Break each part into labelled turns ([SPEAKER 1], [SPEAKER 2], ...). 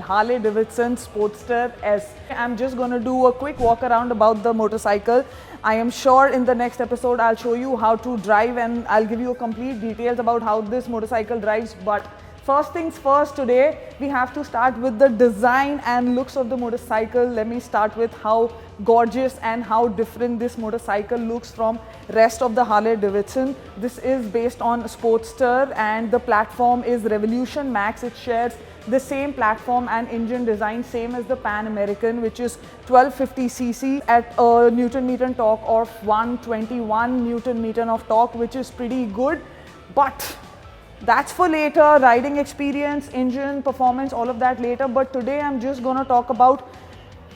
[SPEAKER 1] Harley Davidson Sportster S. I'm just going to do a quick walk around about the motorcycle. I am sure in the next episode I'll show you how to drive and I'll give you complete details about how this motorcycle drives. But first things first, today we have to start with the design and looks of the motorcycle. Let me start with how gorgeous and how different this motorcycle looks from rest of the Harley Davidson. This is based on Sportster and the platform is Revolution Max. It shares the same platform and engine design, same as the Pan American, which is 1250cc at a Newton meter torque of 121 Newton meter of torque, which is pretty good. But that's for later, riding experience, engine, performance, all of that later. But today I'm just gonna talk about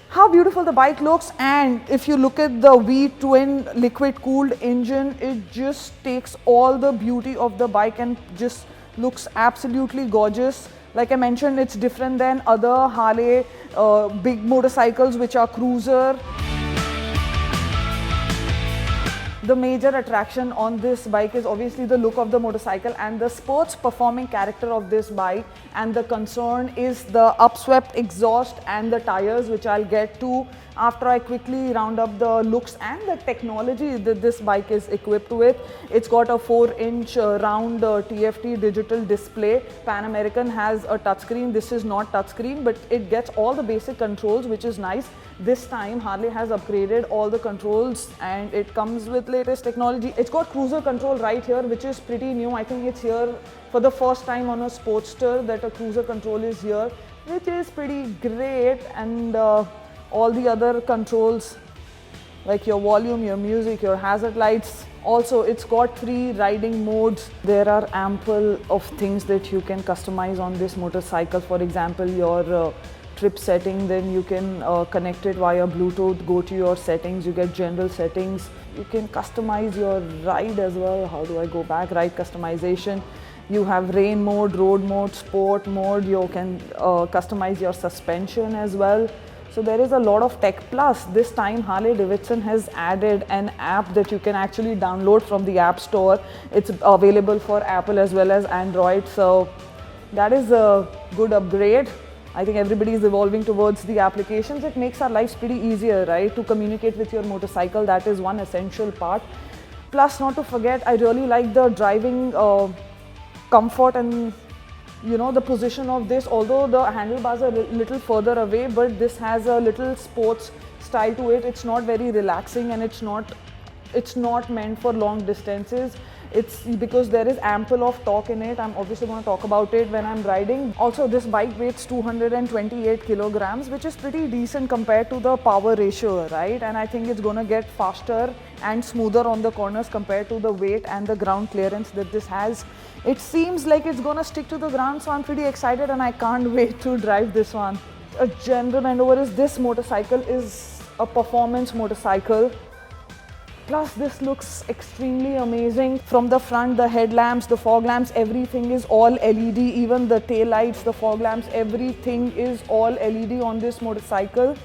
[SPEAKER 1] how beautiful the bike looks, and if you look at the V-twin liquid cooled engine, it just takes all the beauty of the bike and just looks absolutely gorgeous. Like I mentioned, it's different than other Harley big motorcycles which are cruiser. The major attraction on this bike is obviously the look of the motorcycle and the sports performing character of this bike, and the concern is the upswept exhaust and the tires, which I'll get to after I quickly round up the looks and the technology that this bike is equipped with. It's got a 4-inch round TFT digital display. Pan American has a touchscreen. This is not touchscreen, but it gets all the basic controls, which is nice. This time Harley has upgraded all the controls and it comes with latest technology. It's got cruiser control right here, which is pretty new. I think it's here for the first time on a Sportster that a cruiser control is here, which is pretty great. And all the other controls like your volume, your music, your hazard lights. Also, it's got 3 riding modes. There are ample of things that you can customize on this motorcycle. For example, your trip setting, then you can connect it via Bluetooth, go to your settings, you get general settings. You can customize your ride as well. How do I go back? Ride customization. You have rain mode, road mode, sport mode. You can customize your suspension as well. So there is a lot of tech. Plus, this time Harley Davidson has added an app that you can actually download from the App Store. It's available for Apple as well as Android. So that is a good upgrade. I think everybody is evolving towards the applications. It makes our lives pretty easier, right? To communicate with your motorcycle, that is one essential part. Plus, not to forget, I really like the driving comfort and the position of this. Although the handlebars are a little further away, but this has a little sports style to it. It's not very relaxing and it's not meant for long distances. It's because there is ample of torque in it. I'm obviously going to talk about it when I'm riding. Also, this bike weighs 228 kilograms, which is pretty decent compared to the power ratio, right? And I think it's going to get faster and smoother on the corners compared to the weight and the ground clearance that this has. It seems like it's going to stick to the ground, so I'm pretty excited and I can't wait to drive this one. A general endeavor is this motorcycle is a performance motorcycle. Plus, this looks extremely amazing. From the front, the headlamps, the fog lamps, everything is all LED. Even the tail lights, the fog lamps, everything is all LED on this motorcycle.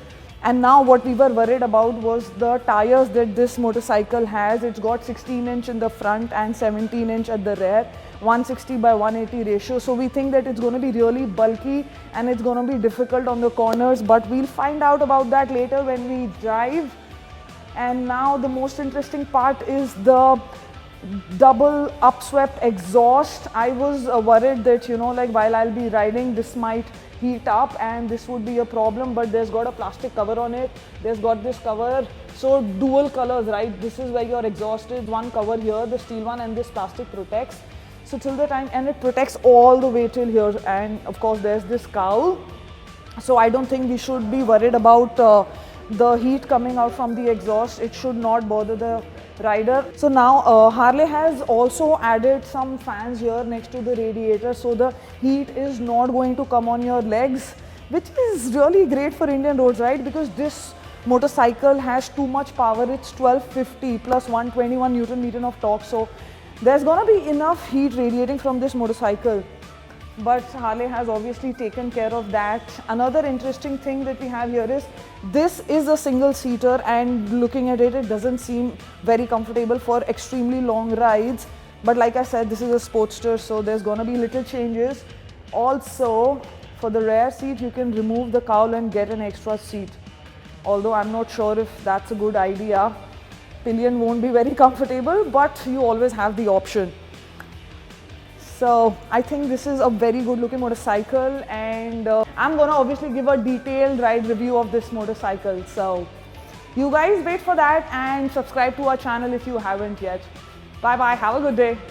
[SPEAKER 1] And now what we were worried about was the tires that this motorcycle has. It's got 16-inch in the front and 17-inch at the rear, 160 by 180 ratio. So we think that it's going to be really bulky and it's going to be difficult on the corners, but we'll find out about that later when we drive. And now the most interesting part is the double upswept exhaust. I was worried that, like while I'll be riding, this might heat up and this would be a problem, but there's got a plastic cover on it. There's got this cover. So dual colors, right? This is where your exhaust is. One cover here, the steel one, and this plastic protects. So till the time, and it protects all the way till here. And of course, there's this cowl. So I don't think we should be worried about the heat coming out from the exhaust. It should not bother the rider. So now Harley has also added some fans here next to the radiator, so the heat is not going to come on your legs, which is really great for Indian roads, right? Because this motorcycle has too much power. It's 1250 plus 121 Newton meter of torque, so there's gonna be enough heat radiating from this motorcycle. But Harley has obviously taken care of that. Another interesting thing that we have here is this is a single seater, and looking at it, it doesn't seem very comfortable for extremely long rides. But like I said, this is a Sportster, so there's gonna be little changes. Also, for the rear seat, you can remove the cowl and get an extra seat. Although I'm not sure if that's a good idea. Pillion won't be very comfortable, but you always have the option. So I think this is a very good looking motorcycle, and I'm gonna obviously give a detailed ride review of this motorcycle. So you guys wait for that and subscribe to our channel if you haven't yet. Bye bye, have a good day.